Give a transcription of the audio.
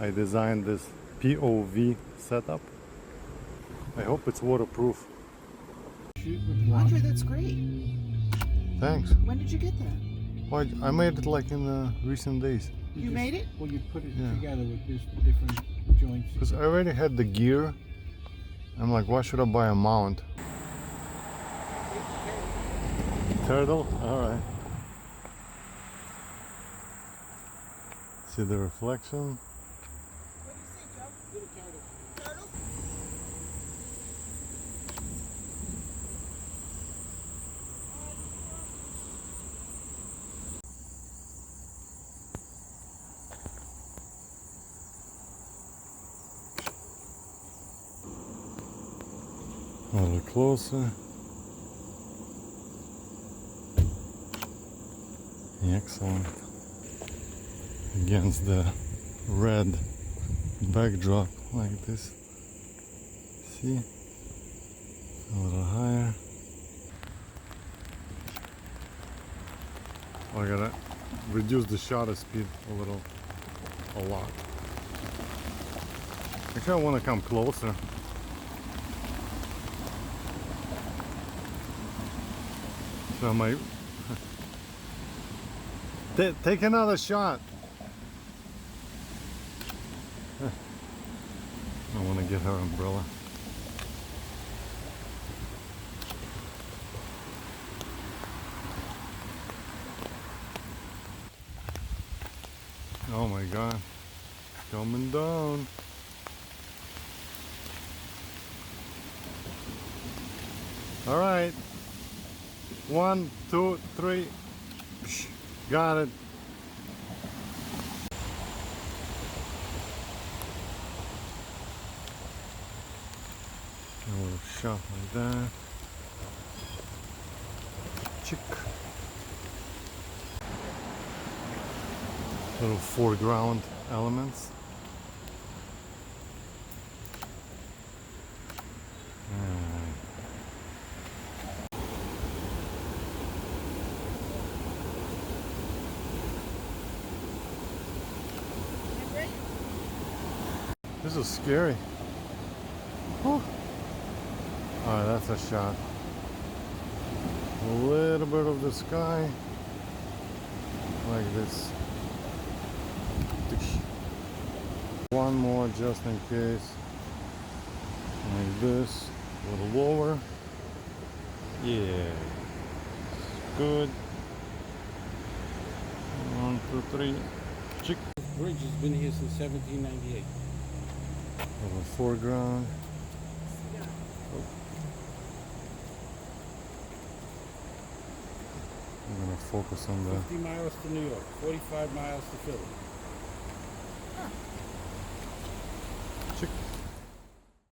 I designed this POV setup. I hope it's waterproof. Andre, that's great. Thanks. When did you get that? Well, I made it like in the recent days. You made it? Well, you put it Yeah. together with this different joints. Because I already had the gear. I'm like, why should I buy a mount? Turtle? Alright. See the reflection? What do you say, Joe? Little turtle. Turtle? A little closer. Excellent. Against the red backdrop like this. See? A little higher. I gotta reduce the shutter speed a lot. Actually, I want to come closer. So my take another shot. I want to get her umbrella. Oh my god, coming down. All right, 1, 2, 3. Got it. A little shot like that. Chick. Little foreground elements. This is scary. Alright, that's a shot. A little bit of the sky. Like this. One more just in case. Like this. A little lower. Yeah. Good. 1, 2, 3. Chick. This bridge has been here since 1798. Little foreground. I'm gonna focus on the 50 miles to New York, 45 miles to Philly.